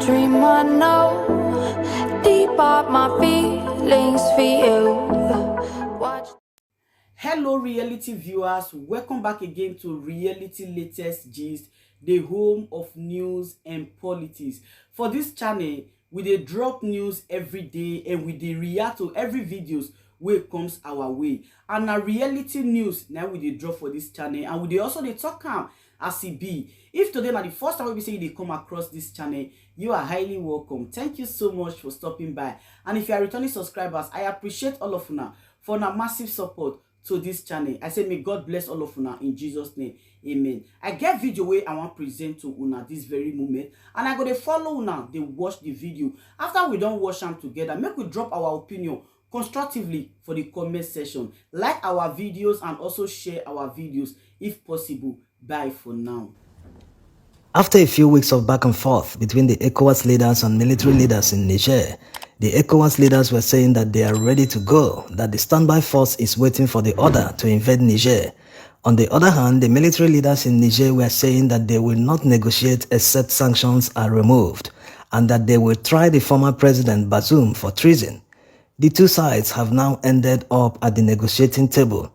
dream I know, deep up my feelings for you. Watch. Hello reality viewers, welcome back again to Reality Latest Gist, the home of news and politics. For this channel, we dey drop news every day and we dey react to every videos wey comes our way. And na reality news now we dey drop for this channel, and we dey also dey talk am as e be. If today na the first time we say you dey come across this channel, you are highly welcome. Thank you so much for stopping by. And if you are returning subscribers, I appreciate all of una for una massive support to this channel. I say may God bless all of una in Jesus name, amen. I get video wey I want present to una this very moment, and I go dey follow una dey watch the video. After we don watch am together, make we drop our opinion constructively for the comment section. Like our videos and also share our videos if possible. Bye for now. After a few weeks of back and forth between the Ecowas leaders and military leaders in Niger, the Ecowas leaders were saying that they are ready to go, that the standby force is waiting for the order to invade Niger. On the other hand, the military leaders in Niger were saying that they will not negotiate except sanctions are removed, and that they will try the former president Bazoum for treason. The two sides have now ended up at the negotiating table.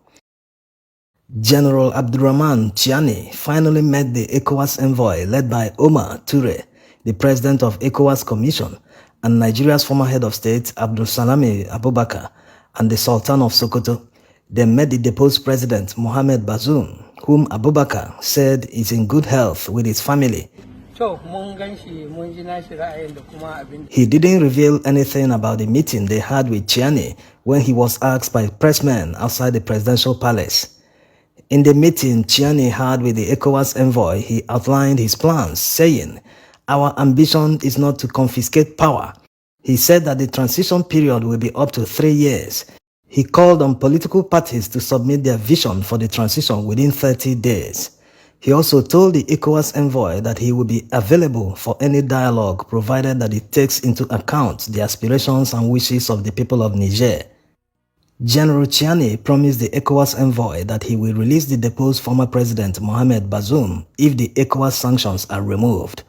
General Abdurrahman Tiani finally met the ECOWAS envoy led by Omar Toure, the president of ECOWAS Commission, and Nigeria's former head of state Abdulsalami Abubakar and the Sultan of Sokoto. They met the deposed president Mohamed Bazoum, whom Abubakar said is in good health with his family. He didn't reveal anything about the meeting they had with Tiani when he was asked by pressmen outside the presidential palace. In the meeting Tiani had with the ECOWAS envoy, he outlined his plans, saying, "Our ambition is not to confiscate power." He said that the transition period will be up to 3 years. He called on political parties to submit their vision for the transition within 30 days. He also told the ECOWAS envoy that he will be available for any dialogue provided that it takes into account the aspirations and wishes of the people of Niger. General Tiani promised the ECOWAS envoy that he will release the deposed former president Mohamed Bazoum if the ECOWAS sanctions are removed.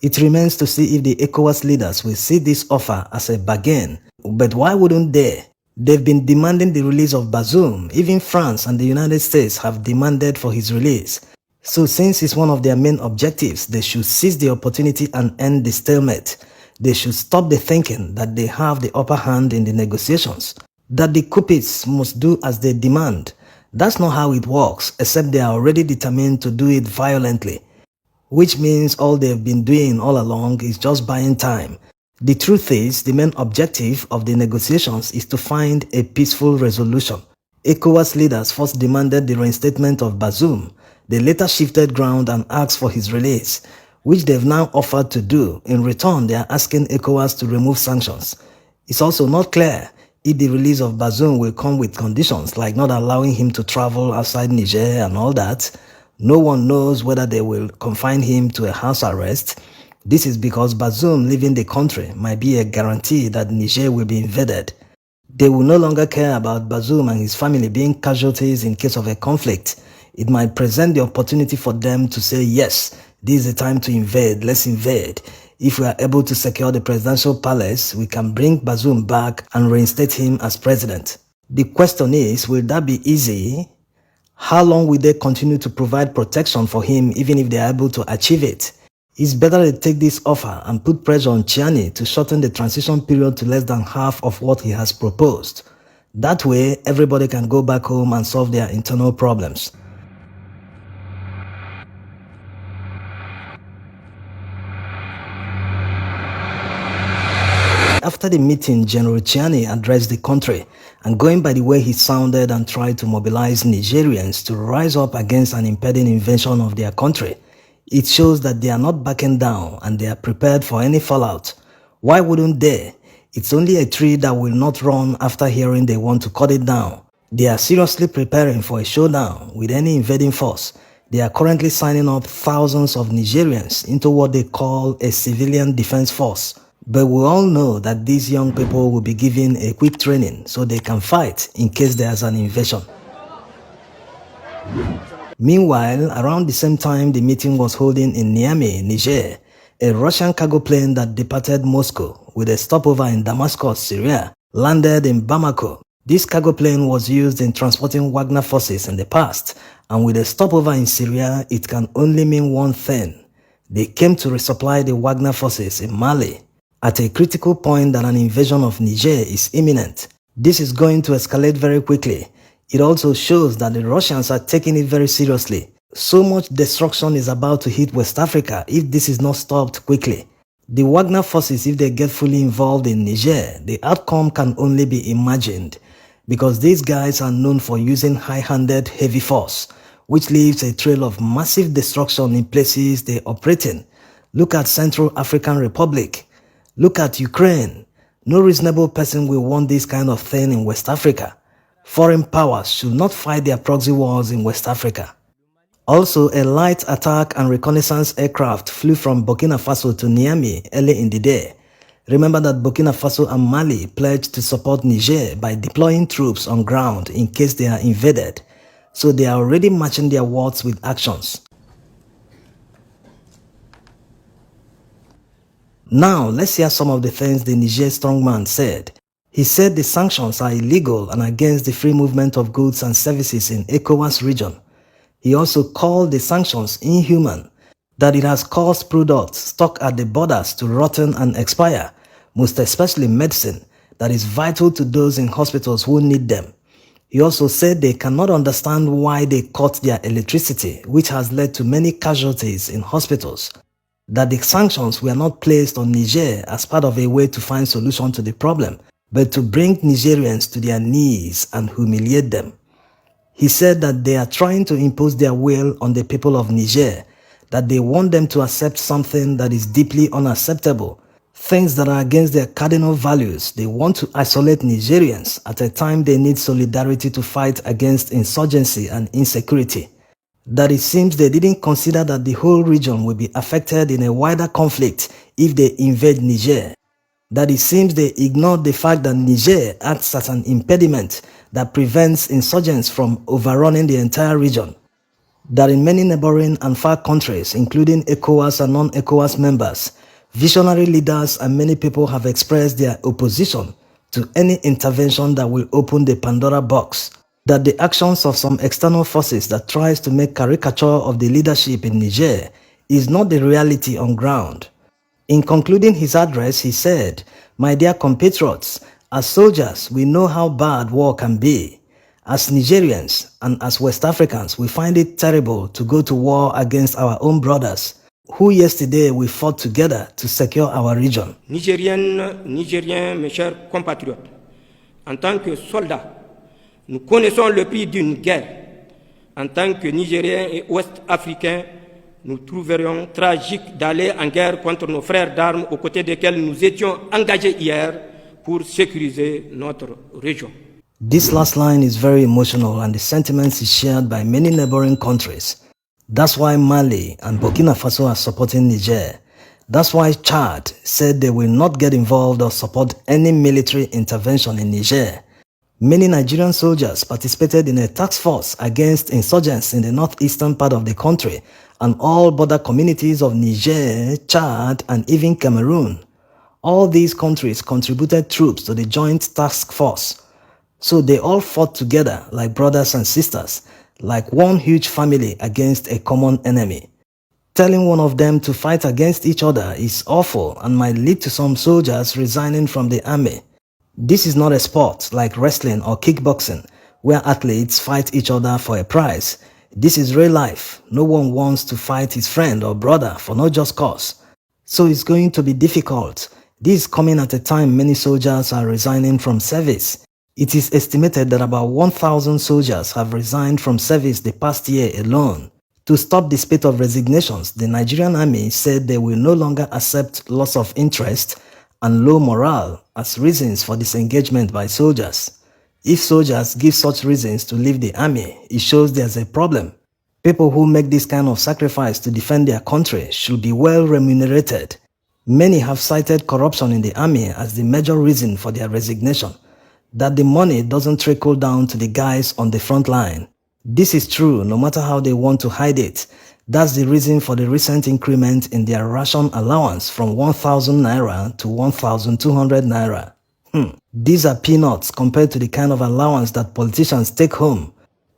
It remains to see if the ECOWAS leaders will see this offer as a bargain. But why wouldn't they? They've been demanding the release of Bazoum. Even France and the United States have demanded for his release. So since it's one of their main objectives, they should seize the opportunity and end the stalemate. They should stop the thinking that they have the upper hand in the negotiations, that the coupists must do as they demand. That's not how it works, except they are already determined to do it violently, which means all they've been doing all along is just buying time. The truth is, the main objective of the negotiations is to find a peaceful resolution. ECOWAS leaders first demanded the reinstatement of Bazoum. They later shifted ground and asked for his release, which they've now offered to do. In return, they are asking ECOWAS to remove sanctions. It's also not clear if the release of Bazoum will come with conditions like not allowing him to travel outside Niger and all that. No one knows whether they will confine him to a house arrest. This is because Bazoum leaving the country might be a guarantee that Niger will be invaded. They will no longer care about Bazoum and his family being casualties in case of a conflict. It might present the opportunity for them to say, yes, this is the time to invade, let's invade. If we are able to secure the presidential palace, we can bring Bazoum back and reinstate him as president. The question is, will that be easy? How long will they continue to provide protection for him even if they are able to achieve it? It's better to take this offer and put pressure on Tiani to shorten the transition period to less than half of what he has proposed. That way, everybody can go back home and solve their internal problems. After the meeting, General Tiani addressed the country, and going by the way he sounded and tried to mobilize Nigerians to rise up against an impending invasion of their country, it shows that they are not backing down and they are prepared for any fallout. Why wouldn't they? It's only a tree that will not run after hearing they want to cut it down. They are seriously preparing for a showdown with any invading force. They are currently signing up thousands of Nigerians into what they call a civilian defense force. But we all know that these young people will be given a quick training so they can fight in case there's an invasion. Meanwhile, around the same time the meeting was holding in Niamey, Niger, A Russian cargo plane that departed Moscow with a stopover in Damascus, Syria, landed in Bamako. This cargo plane was used in transporting Wagner forces in the past, and with a stopover in Syria, it can only mean one thing. They came to resupply the Wagner forces in Mali at a critical point that an invasion of Niger is imminent. This is going to escalate very quickly. It also shows that the Russians are taking it very seriously. So much destruction is about to hit West Africa if this is not stopped quickly. The Wagner forces, if they get fully involved in Niger, the outcome can only be imagined, because these guys are known for using high-handed heavy force, which leaves a trail of massive destruction in places they operate in. Look at Central African Republic. Look at Ukraine. No reasonable person will want this kind of thing in West Africa. Foreign powers should not fight their proxy wars in West Africa. Also, a light attack and reconnaissance aircraft flew from Burkina Faso to Niamey early in the day. Remember that Burkina Faso and Mali pledged to support Niger by deploying troops on ground in case they are invaded. So they are already matching their words with actions. Now, let's hear some of the things the Niger strongman said. He said the sanctions are illegal and against the free movement of goods and services in Ecowas region. He also called the sanctions inhuman, that it has caused products stuck at the borders to rotten and expire, most especially medicine, that is vital to those in hospitals who need them. He also said they cannot understand why they cut their electricity, which has led to many casualties in hospitals. That the sanctions were not placed on Niger as part of a way to find solution to the problem, but to bring Nigerians to their knees and humiliate them. He said that they are trying to impose their will on the people of Niger, that they want them to accept something that is deeply unacceptable, things that are against their cardinal values. They want to isolate Nigerians at a time they need solidarity to fight against insurgency and insecurity. That it seems they didn't consider that the whole region will be affected in a wider conflict if they invade Niger. That it seems they ignored the fact that Niger acts as an impediment that prevents insurgents from overrunning the entire region. That in many neighboring and far countries, including Ecowas and non-Ecowas members, visionary leaders and many people have expressed their opposition to any intervention that will open the Pandora box. That the actions of some external forces that tries to make caricature of the leadership in Niger is not the reality on ground. In concluding his address, he said, "My dear compatriots, as soldiers, we know how bad war can be. As Nigerians and as West Africans, we find it terrible to go to war against our own brothers, who yesterday we fought together to secure our region." Nigériens, mes chers compatriotes, en tant que soldats, nous connaissons le prix d'une guerre. En tant que Nigériens et Ouest-Africains, nous trouverions tragique d'aller en guerre contre nos frères d'armes aux côtés desquels nous étions engagés hier pour sécuriser notre région. This last line is very emotional and the sentiments is shared by many neighboring countries. That's why Mali and Burkina Faso are supporting Niger. That's why Chad said they will not get involved or support any military intervention in Niger. Many Nigerian soldiers participated in a task force against insurgents in the northeastern part of the country and all border communities of Niger, Chad, and even Cameroon. All these countries contributed troops to the joint task force. So they all fought together like brothers and sisters, like one huge family against a common enemy. Telling one of them to fight against each other is awful and might lead to some soldiers resigning from the army. This is not a sport like wrestling or kickboxing, where athletes fight each other for a prize. This is real life. No one wants to fight his friend or brother for no just cause. So it's going to be difficult. This is coming at a time many soldiers are resigning from service. It is estimated that about 1,000 soldiers have resigned from service the past year alone. To stop the spate of resignations, the Nigerian army said they will no longer accept loss of interest and low morale as reasons for disengagement by soldiers. If soldiers give such reasons to leave the army, it shows there's a problem. People who make this kind of sacrifice to defend their country should be well remunerated. Many have cited corruption in the army as the major reason for their resignation, that the money doesn't trickle down to the guys on the front line. This is true no matter how they want to hide it. That's the reason for the recent increment in their ration allowance from 1,000 naira to 1,200 naira. These are peanuts compared to the kind of allowance that politicians take home.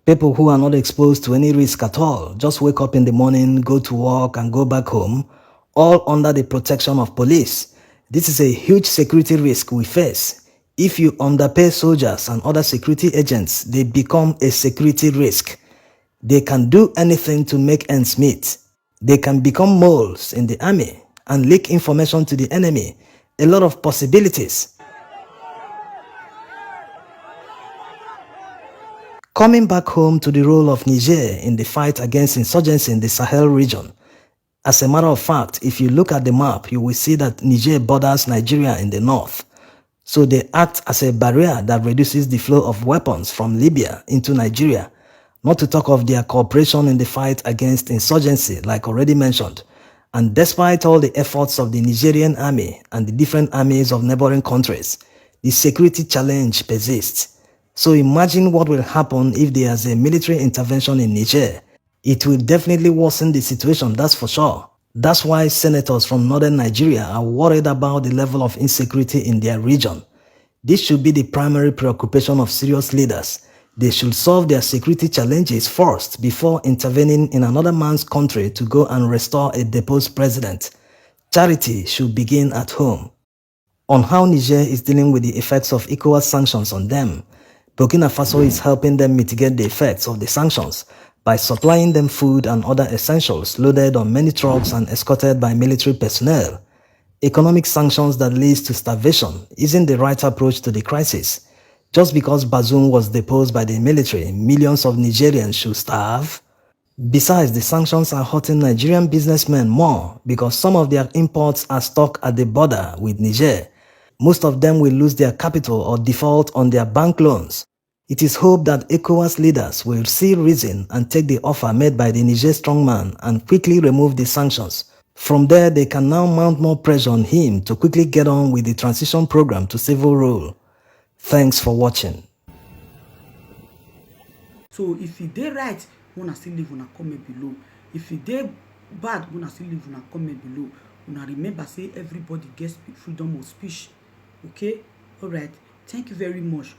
People who are not exposed to any risk at all just wake up in the morning, go to work and go back home, all under the protection of police. This is a huge security risk we face. If you underpay soldiers and other security agents, they become a security risk. They can do anything to make ends meet. They can become moles in the army and leak information to the enemy. A lot of possibilities. Coming back home to the role of Niger in the fight against insurgency in the Sahel region. As a matter of fact, if you look at the map, you will see that Niger borders Nigeria in the north. So they act as a barrier that reduces the flow of weapons from Libya into Nigeria, not to talk of their cooperation in the fight against insurgency, like already mentioned. And despite all the efforts of the Nigerian army and the different armies of neighboring countries, the security challenge persists. So imagine what will happen if there's a military intervention in Niger. It will definitely worsen the situation, that's for sure. That's why senators from northern Nigeria are worried about the level of insecurity in their region. This should be the primary preoccupation of serious leaders. They should solve their security challenges first before intervening in another man's country to go and restore a deposed president. Charity should begin at home. On how Niger is dealing with the effects of Ecowas sanctions on them, Burkina Faso is helping them mitigate the effects of the sanctions by supplying them food and other essentials loaded on many trucks and escorted by military personnel. Economic sanctions that leads to starvation isn't the right approach to the crisis. Just because Bazoum was deposed by the military, millions of Nigerians should starve? Besides, the sanctions are hurting Nigerian businessmen more because some of their imports are stuck at the border with Niger. Most of them will lose their capital or default on their bank loans. It is hoped that ECOWAS leaders will see reason and take the offer made by the Niger strongman and quickly remove the sanctions. From there, they can now mount more pressure on him to quickly get on with the transition program to civil rule. Thanks for watching. So if e dey right, una still leave una comment below. If e dey bad, una still leave una comment below. Una remember say everybody gets freedom of speech. Okay? All right. Thank you very much.